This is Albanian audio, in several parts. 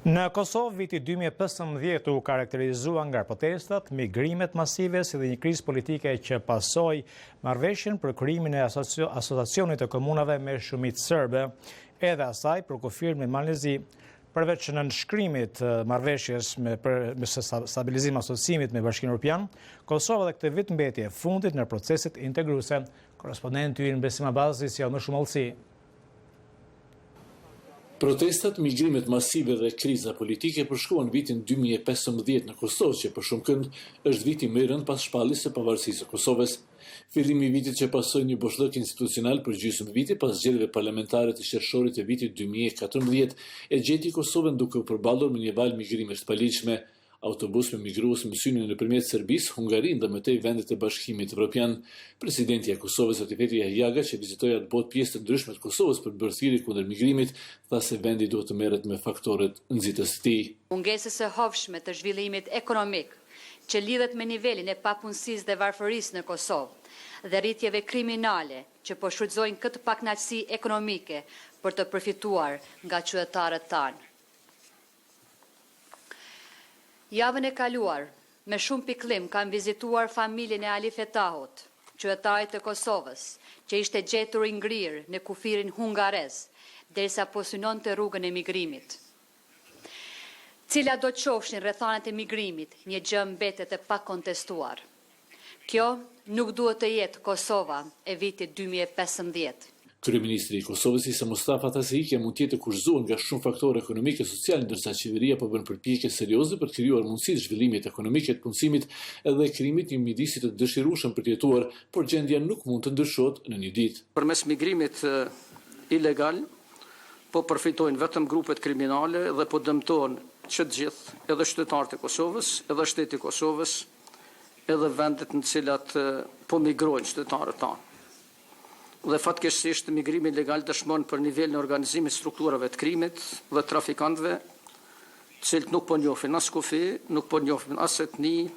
Në Kosovë, viti 2015 u karakterizua nga protestat, migrimet masive si dhe një krizë politike që pasoi marrëveshjen për krijimin e asociacionit të komunave me shumicë serbe, edhe asaj për kufirën me Malezi. Përveç në nënshkrimit marrëveshjes me stabilizim asociimit me Bashkinë Evropian, Kosova dhe këtë vit mbeti e fundit në proceset integruese. Korespondenti ynë Besim Abazi sjell më shumë hollësi. Protestat, migrimet masive dhe kriza politike përshkruan vitin 2015 në Kosovë, që për shumë kënd është viti më i rënd pas shpalljes së pavarësisë së Kosovës. Fillimi i vitit që pasoi një boshllëk institucional për gjysmë viti pas zgjedhjeve parlamentare të qershorit të vitit 2014 e gjeti Kosovën duke u përballur me një valë migrimesh të paligjshme. Autobus me migrues më synin nëpërmjet Serbisë, Hungarinë dhe mëtej vendet e Bashkimit Evropian. Presidenti i Kosovës, Atifeti Jahjaga, që vizitoi atë botë pjesë të ndryshme të Kosovës për bërë thirrje kundër migrimit, tha se vendi duhet të merret me faktorët nxitës të tij. Mungesës së hovshme të zhvillimit ekonomik, që lidhet me nivelin e papunësisë dhe varfërisë në Kosovë dhe rritjeve kriminale që po shfrytëzojnë këtë pakënaqësi ekonomike për të përfituar nga qytetarët tanë. Javën e kaluar, me shumë pikëllim kam vizituar familjen e Ali Fetahut, qytetarit të Kosovës, që ishte gjetur i ngrirë në kufirin hungarez, derisa po synonte rrugën e migrimit. Cila do të qofshin rrethanat e migrimit, një gjë mbetet e pakontestuar. Kjo nuk duhet të jetë Kosova e vitit 2015. Kryeministri i Kosovës Isa Mustafa tha se ikja mund të jetë kurzuar nga shumë faktorë ekonomike e sociale, ndërsa qeveria po bën përpjekje serioze për të krijuar mundësi të zhvillimit ekonomik, të punësimit edhe krijimit një mjedisit të dëshirueshëm për të jetuar, por gjendja nuk mund të ndryshohet në një ditë. Përmes migrimit ilegal po përfitojnë vetëm grupet kriminale dhe po dëmtojnë që të gjithë, edhe qytetarët e Kosovës, edhe shteti i Kosovës, edhe vendet në të cilat po migrojnë qytetarët tanë. Dhe fatkeqësisht migrimi ilegal dëshmon për nivelin e organizimit strukturave të krimit dhe trafikantëve, të cilët nuk po njohin as kufi, nuk po njohin as etni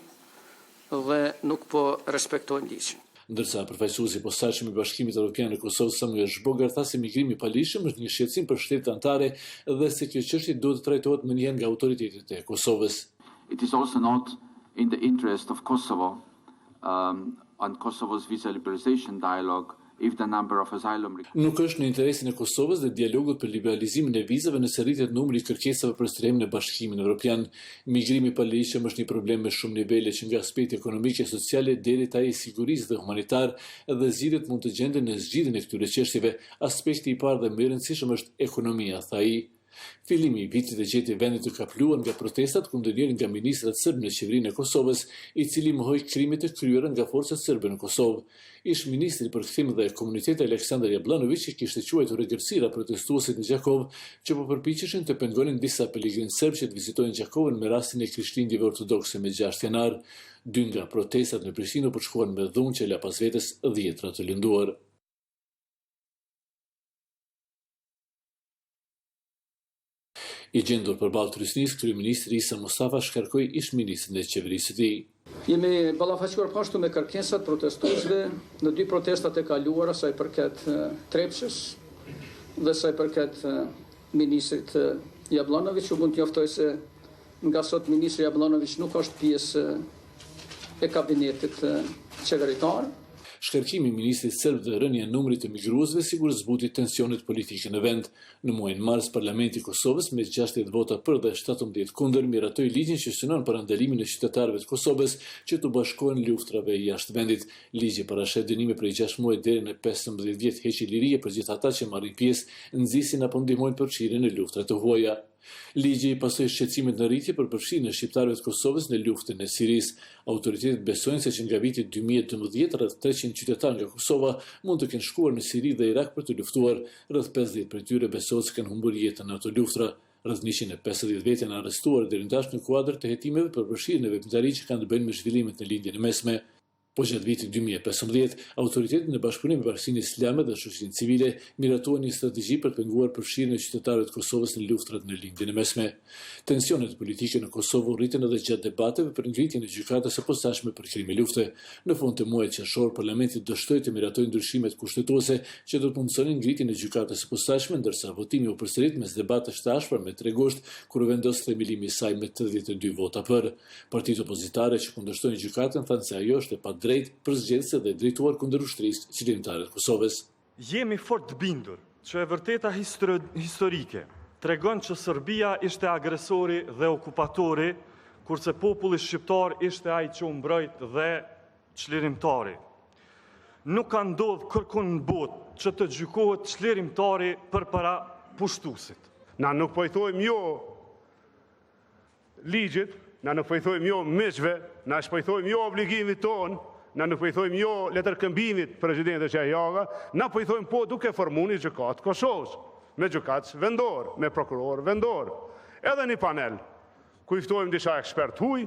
dhe nuk po respektojnë ligjin. Ndërsa përfaqësuesi i posaçëm i Bashkimit Evropian në Kosovë, Samuel Zhbogar, tha se migrimi i paligjshëm është një shqetësim për shtetet anëtare dhe se kjo çështje duhet të trajtohet më njëherë nga autoritetet e Kosovës. It is also not in the interest of Kosovo and Kosovo's visa liberalization dialogue if the number of asylum. Nuk është në interesin e Kosovës dhe dialogut për liberalizimin e vizave nëse rritet numri i kërkesave për strehim në Bashkimin Evropian. Migrimi i paligjshëm është një problem me shumë nivele, që nga aspekti ekonomik e sociale deri te ai i sigurisë dhe humanitar, dhe zgjidhjet mund të gjenden në zgjidhjen e këtyre çështjeve. Aspekti i parë dhe më i rëndësishëm është ekonomia, tha ai. Fillimi i vitit e gjeti vendit të kapluar nga protestat kundër njëri nga ministrat serb në qeverinë e Kosovës, i cili mohoi krimet e kryera nga forcat serbe në Kosovë. Ish ministri për kthim dhe komunitet Aleksandar Jablanović që kishte quajtur rregërcira protestuesit në Gjakov, që po përpiqeshin të pengonin disa pelegrinë serb që të vizitojnë Gjakovën me rastin e krishtlindjeve ortodokse me 6 janar. 2 nga protestat në Prishtinë përshkuan me dhunë që la pas vetes 10 të lënduar. I gjendur përballë turisnisë, kryeministri Isa Mustafa shkarkoi ish-ministrin e qeverisë së tij. Jemi ballafaqur pashtu me kërkesat protestuesve në 2 protestat e kaluara, sa i përket Trepshës dhe sa i përket ministrit Jablanović. U mund të njoftoj se nga sot ministri Jablanović nuk është pjesë e kabinetit qeveritar. Shkarkimi i ministrit serb dhe rënja e numrit të migruesve sigurisht zbuti tensionet politike në vend. Në muajin mars, Parlamenti i Kosovës me 60 vota për dhe 17 kundër miratoi ligjin që synon për ndalimin e qytetarëve të Kosovës që të bashkohen luftrave jashtë vendit. Ligji parashet dënime prej 6 muaj deri në 15 vjet heqje lirie për gjithë ata që marrin pjesë, nxisin apo ndihmojnë përfshirjen në luftrat të huaja. Ligji pasoi shqetësimet në rritje për përfshirjen e shqiptarëve të Kosovës në luftën e Sirisë. Autoritetet besojnë se që nga viti 2012 rreth 300 qytetarë nga Kosova mund të kenë shkuar në Siri dhe Irak për të luftuar. Rreth 50 prej tyre besohet se kanë humbur jetën në ato luftra. Rreth 150 vjet janë arrestuar deri në tash në kuadër të hetimeve për përfshirjen e veprimtarisë që kanë të bëjnë me zhvillimet në lindjen e mesme. Po gjatë vitit 2015, autoritetet në bashkëpunim me Bashkinë Islame dhe shoqërinë civile miratuan një strategji për të penguar përfshirjen e qytetarëve të Kosovës në luftrat në lindjen e mesme. Tensionet politike në Kosovë u rritën edhe gjatë debateve për ngritjen e gjykatës së posaçme për krime lufte. Në fund të muajit qershor, parlamenti dështoi të miratojë ndryshimet kushtetuese që do të mundsonin ngritjen e gjykatës së posaçme, ndërsa votimi u përsërit mes debatesh të ashpra me 3 gusht, kur u vendos themelimi i saj me 82 vota për. Partitë opozitare që kundërshtojnë gjykatën thanë se ajo është e drejt për zgjedhëse dhe drejtuar kundër ushtrisë qytetare të Kosovës. Jemi fort të bindur që e vërteta historike tregon që Serbia ishte agresori dhe okupatori, kurse populli shqiptar ishte ai që u mbrojt dhe çlirimtari. Nuk ka ndodhur kërkun në botë që të gjykohet çlirimtari përpara pushtuesit. Na nuk po i thojmë jo ligjit, na nuk po i thojmë jo miqve, na po i thojmë jo obligimit tonë, na nuk po i thojmë jo letërkëmbimit presidentit Shajaga, na po i thojmë po duke formuar një gjykatë Kosovës, me gjykatës vendor, me prokuror vendor. Edhe një panel ku i ftojmë disa ekspert huaj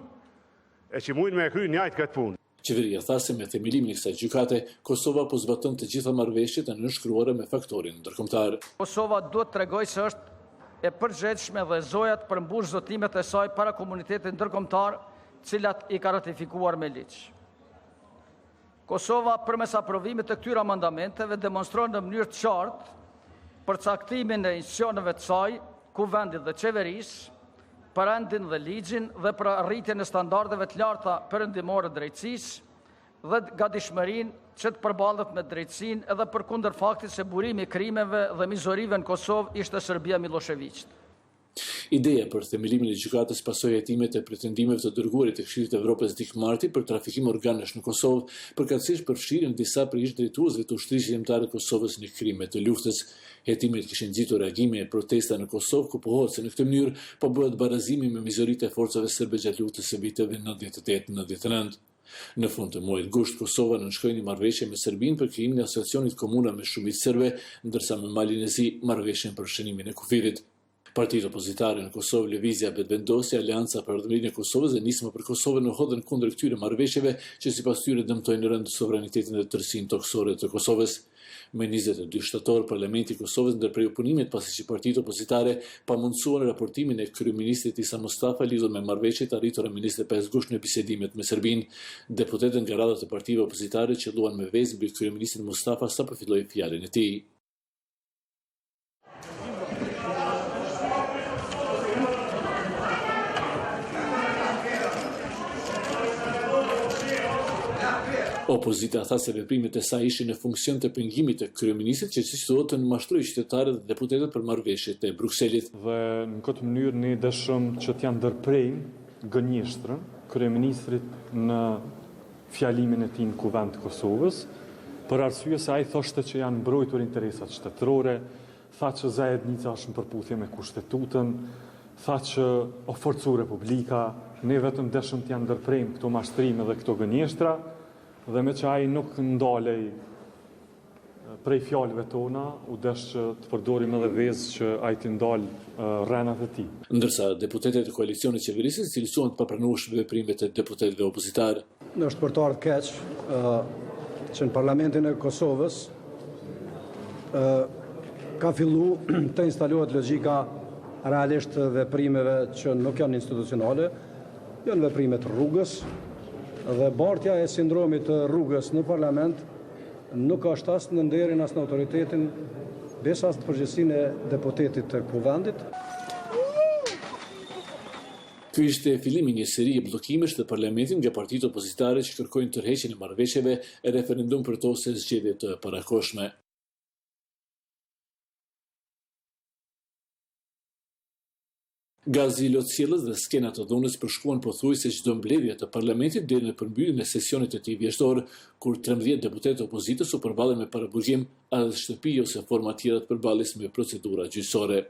e që mundin me kryer njëjtë këtë punë. Qeveria tha se me themelimin e kësaj gjykate, Kosova po zbaton të gjitha marrëveshjet e nënshkruara me faktorin ndërkombëtar. Kosova duhet të tregojë se është e përgjithshme dhe zojat përmbush zotimet e saj para komunitetit ndërkombëtar, cilat i ka ratifikuar me ligj. Kosova përmes aprovimit të këtyre amendamenteve demonstron në mënyrë të qartë përcaktimin e institucioneve të saj, kuvendit dhe qeverisë, për rendin dhe ligjin dhe për arritjen e standardeve të larta perëndimore drejtësisë dhe gatishmërinë që të përballet me drejtësinë edhe përkundër faktit se burimi i krimeve dhe mizorive në Kosovë ishte Serbia Miloševićit. Ideja për themelimin e gjykatës pasoi hetimet e pretendimeve të dërguarit të Këshillit të Evropës Dick Marty për trafikim organesh në Kosovë, përkatësisht përfshirjen e disa prej drejtuesve të ushtrisë shqiptare të Kosovës në krime të luftës. Hetimet kishin nxitur reagime e protesta në Kosovë, ku pohohet se në këtë mënyrë po bëhet barazimi me mizoritë e forcave serbe gjatë luftës së viteve 98-99. Në fund të muajit gusht, Kosova nënshkroi një marrëveshje me Serbinë për krijimin e asociacionit komuna me shumicë serbe, ndërsa me Malin e Zi marrëveshjen për shënimin e kufirit. Partitë opozitare në Kosovë, Lëvizja Betvendosi, Aleanca për Ardhmërinë e Kosovës dhe Nisma për Kosovën në hodhën kundër këtyre marrëveshjeve që sipas tyre dëmtojnë rënd sovranitetin dhe tërësinë toksore të Kosovës. Me 22 shtator, Parlamenti i Kosovës ndërprej oponimet pasi që partitë opozitare pamundsuan raportimin e kryeministrit Isa Mustafa lidhur me marrëveshjet arritura në 25 gusht në bisedimet me Serbinë. Deputetët nga radhat e partive opozitare qelluan me vezë mbi kryeministrin Mustafa sapo filloi fjalën e tij. Opozita tha se veprimet e saj ishin në funksion të pengimit të kryeministrit që siç thuhet të mashtroi qytetarët dhe deputetët për marrëveshjet e Brukselit. Dhe në këtë mënyrë ne dëshëm që t'ja ndërprejmë gënjeshtrën kryeministrit në fjalimin e tij në Kuvend të Kosovës, për arsye se ai thoshte që janë mbrojtur interesat shtetërore, tha që Zajednica është në përputhje me kushtetutën, tha që o forcu Republika, ne vetëm dëshëm t'ja ndërprejmë këto mashtrime dhe këto gënjeshtra, dhe me që ai nuk ndalej prej fjalëve tona, u desh që të përdorim edhe vezë që ai t'i ndalë rrenat e tij. Ndërsa deputetët e koalicionit qeverisë cilësuan të papranueshme veprimet e deputetëve opozitarë. Është për të ardhur keq që në Parlamentin e Kosovës ka filluar të instalohet logjika realisht veprimeve që nuk janë institucionale, janë veprimet rrugës. Dhe bartja e sindromit të rrugës në parlament nuk është as në nderin as në autoritetin, besa as në përgjegjësinë e deputetit të kuvendit. Ky ishte fillimi një serie bllokimesh të parlamentit nga partitë opozitare që kërkojnë tërheqjen e marrëveshjeve e referendum për to se zgjedhje të parakohshme. Gazi i lotësjellës dhe skena të dhunës përshkuan pothuajse çdo mbledhje të parlamentit deri në përmbylljen e sesionit të tij vjeshtor, kur 13 deputetë opozitës u përballen me paraburgjim as shtëpi ose forma tjera të përballjes me procedura gjyqësore.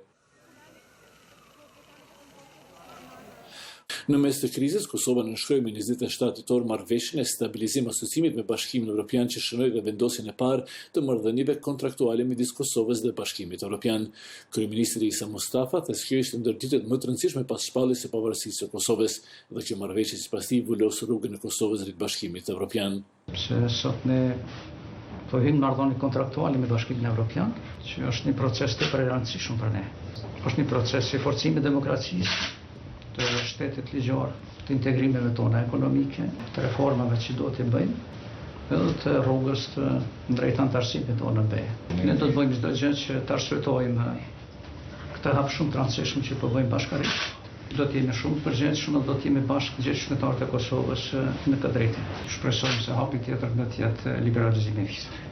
Në mes të krizës, Kosova nënshkroi me 27 tetor marrëveshjen e stabilizim asociimit me Bashkimin Evropian që shënoi dhe vendosjen e parë të marrëdhënieve kontraktuale midis Kosovës dhe Bashkimit Evropian. Kryeministri Isa Mustafa thashë kjo ishte ndër ditët më të rëndësishme pas shpalljes së pavarësisë së Kosovës dhe kjo marrëveshje sipas tij vulos rrugën e Kosovës drejt Bashkimit Evropian. Se sot ne po hyjmë në marrëdhënie kontraktuale me Bashkimin Evropian, që është një proces të rëndësishëm për ne. Është një proces i forcimit të demokracisë, të shtetit ligjor, të integrimeve tona ekonomike, të reformave që do të bëjmë, edhe të rrugës të drejt antarësimit tonë në BE. Ne do të bëjmë çdo gjë që të arsytojmë këtë hap shumë të rëndësishëm që po bëjmë bashkërisht. Do të jemi shumë të përgjegjshëm dhe do të jemi bashkë gjithë qytetarët e Kosovës në këtë drejtim. Shpresojmë se hapi tjetër do të jetë liberalizimi i vizave.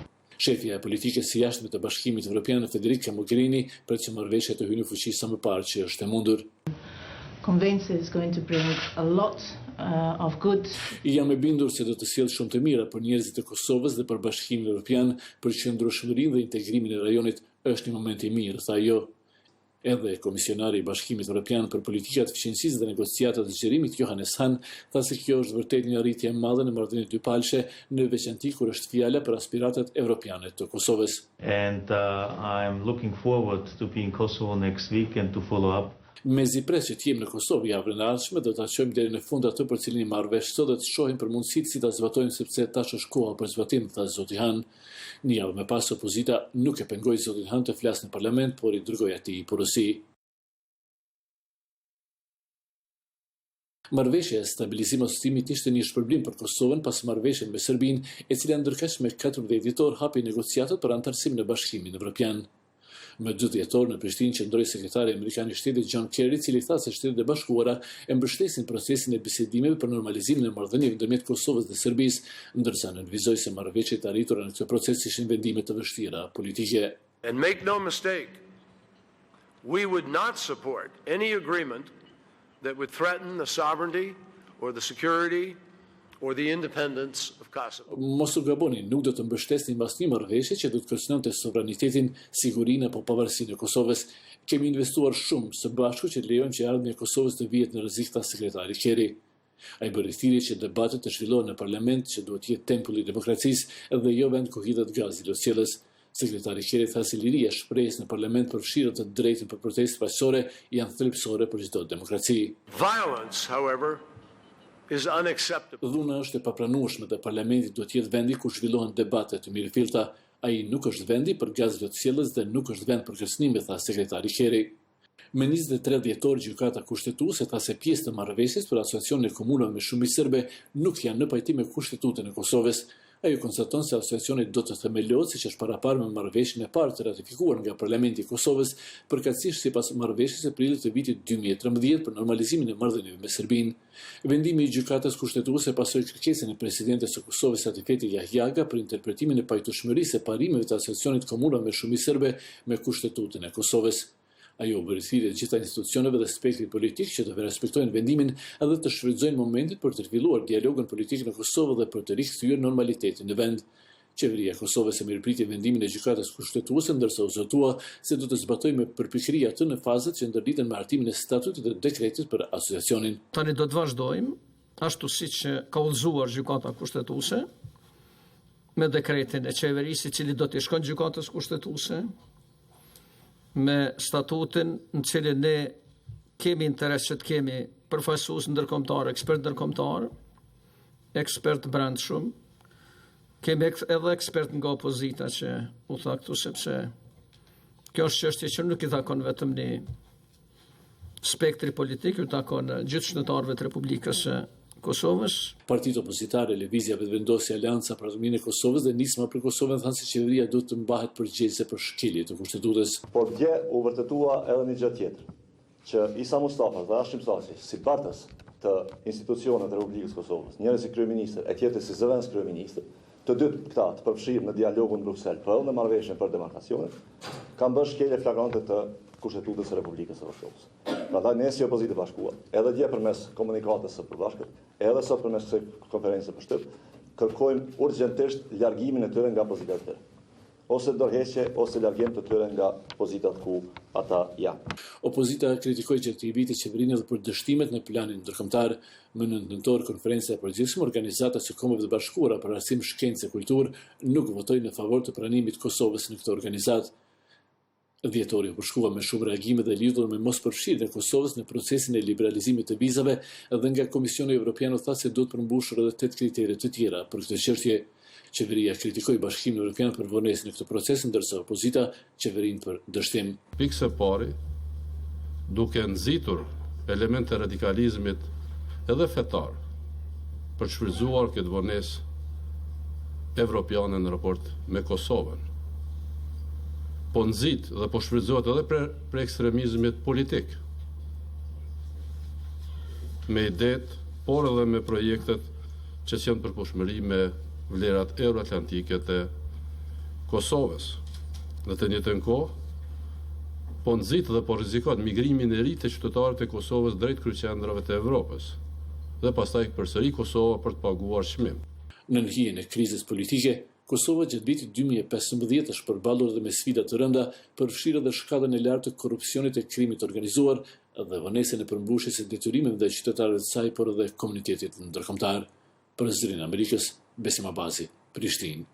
Shefja e politikës së jashtme të Bashkimit Evropian, Federica Mogherini, pret që marrëveshja të hyjë në fuqi sa më parë që është e mundur. Convinced is going to bring a lot of good. Jam e bindur se do të sjellë shumë të mira për njerëzit e Kosovës dhe për Bashkimin Evropian, për qëndrueshmërinë dhe integrimin e rajonit është një moment i mirë, tha ajo. Edhe komisionari i Bashkimit Evropian për politikat fqinjësisë dhe negociatat të zgjerimit Johannes Hahn tha se kjo është vërtet një arritje e madhe në marrëdhëniet dypalshe, në veçanti kur është fjala për aspiratat evropiane të Kosovës. And I am looking forward to be in Kosovo next week and to follow up. Mezi pres që t'jem në Kosovë javën e ardhshme, do ta çojmë deri në fund atë për cilin i marr vesh sot dhe të shohim për mundësitë si ta zbatojmë sepse tash është koha për zbatim, tha zoti Han. Një javë më pas opozita nuk e pengoi zotin Han të flasë në parlament, por i dërgoi atij porosi. Marrëveshja e stabilizim asociimit ishte një shpërblim për Kosovën pas marrëveshjen me Serbinë, e cila ndërkaq me 14 dhjetor hapi negociatat për antarësim në Bashkimin Evropian. Më 2 dhjetor në Prishtinë qëndroi sekretari amerikan i shtetit John Kerry, i cili tha se Shtetet e Bashkuara e mbështesin procesin e bisedimeve për normalizimin e marrëdhënieve ndërmjet Kosovës dhe Serbisë, ndërsa nënvizoi se marrëveshjet e arritura në këtë proces ishin vendime të vështira politike. And make no mistake, we would not support any agreement that would threaten the sovereignty or the security or the independence of Kosovo. Mos u gaboni, nuk do të mbështesnim asnjë marrëveshje që do të kërcënonte sovranitetin, sigurinë apo pavarësinë e Kosovës. Kemi investuar shumë së bashku që lejojmë që ardhmja e Kosovës të vihet në rrezik, tha sekretari Kerry. Ai bëri thirrje që debatet të zhvillohen në parlament, që duhet të jetë tempulli i demokracisë dhe jo vend ku hidhet gazi losjellës. Sekretari Kerry tha se liria e shprehjes në parlament përfshirë të drejtën për protestë paqësore janë thelbësore për çdo demokraci. Violence, however, is unacceptable. Dhuna është e papranueshme dhe parlamenti duhet të jetë vendi ku zhvillohen debate të mirëfillta. Ai nuk është vendi për gazlotësjellës dhe nuk është vend për kërcënime, tha sekretari Kerry. Me 23 dhjetor gjykata kushtetuese tha se pjesë të marrëveshjes për asociacionin e komunave me shumicë serbe nuk janë në pajtim me kushtetutën e Kosovës. Ajo konstaton se asociacioni do të themelohet siç është paraparë me marrëveshjen e parë të ratifikuar nga Parlamenti i Kosovës, përkatësisht sipas marrëveshjes së prillit të vitit 2013 për normalizimin e marrëdhënieve me Serbinë. Vendimi i gjykatës kushtetuese pasoi kërkesën e presidentes së Kosovës Atifeti Jahjaga për interpretimin e pajtueshmërisë së parimeve të asociacionit komunave me shumicë serbe me kushtetutën e Kosovës. Ajo bëri thirrje të gjitha institucioneve dhe spektrit politik që të respektojnë vendimin edhe të shfrytëzojnë momentin për të zhvilluar dialogun politik në Kosovë dhe për të rikthyer normalitetin në vend. Qeveria e Kosovës e mirëpriti vendimin e gjykatës kushtetuese, ndërsa u zotua se do të zbatojë me përpikëri atë në fazat që ndërlidhen me hartimin e statutit dhe dekretit për asociacionin. Tani do të vazhdojmë ashtu siç ka udhëzuar gjykata kushtetuese me dekretin e qeverisë i cili do të shkojë gjykatës kushtetuese, me statutin në cilin ne kemi interes që të kemi përfaqësues ndërkombëtar, ekspert ndërkombëtar, ekspert brendshëm, kemi edhe ekspert nga opozita që u tha këtu, sepse kjo është çështje që nuk i takon vetëm një spektri politik, i takon gjithë qytetarëve të Republikës së Kosovës. Partitë opozitare, Lëvizja Vetëvendosja, Aleanca për Autonominë e Kosovës dhe Nisma për Kosovën thanë se qeveria duhet të mbahet përgjegjëse për shkelje të kushtetutës. Por dje u vërtetua edhe një gjë tjetër, që Isa Mustafa dhe Hashim Thaçi, si bartës të institucioneve të Republikës Kosovës, njëri si kryeministër, e tjetri si zëvendës kryeministër, të dytë këta të përfshirë në dialogun në Bruksel për në marrëveshjen për demarkacionet, kanë bërë shkelje flagrante të kushtetutës së Republikës së Kosovës. Prandaj ne si opozitë bashkuar, edhe dje përmes komunikatës së përbashkët, edhe sot përmes kësaj konferencë për shtyp, kërkojmë urgjentisht largimin e tyre nga pozita e tyre. ose dorëheqje ose largim të tyre nga pozitat ku ata janë. Opozita kritikoi gjatë vitit qeverinë edhe për dështimet në planin ndërkombëtar. Më nëntor konferenca e përgjithshme organizata e Kombeve të Bashkuara për Arsim, Shkencë e Kulturë nuk votoi në favor të pranimit të Kosovës në këtë organizatë. Dhjetori u përshkua me shumë reagime dhe lidhur me mospërfshirjen e Kosovës në procesin e liberalizimit të vizave dhe nga Komisioni Evropian tha se duhet përmbushur edhe 8 kritere të tjera për këtë çështje. Qeveria kritikoi Bashkimin Evropian për vonesë në këtë proces, ndërsa opozita qeverinë për dështim. Pikë e parë, duke nxitur elemente radikalizmit edhe fetar për të shfrytzuar këtë vonesë evropiane në raport me Kosovën. Po nxit dhe po shfrytëzohet edhe për ekstremizmit politik, me idet, por edhe me projektet që janë për përputhshmëri me vlerat euroatlantike të Kosovës. Në të njëjtën kohë, po nxit dhe po rrezikohet migrimin e ri të qytetarëve të Kosovës drejt kryeqendrave të Evropës, dhe pastaj përsëri Kosova për të paguar çmim. Në hijen e krizës politike, Kosova gjatë vitit 2015 është përballur dhe me sfida të rënda, përfshirë edhe shkallën e lartë të korrupsionit e krimit organizuar dhe vonesën e përmbushjes së detyrimeve ndaj qytetarëve të saj, por edhe komunitetit ndërkombëtar. Për Zërin e Amerikës, Besim Abazi, Prishtinë.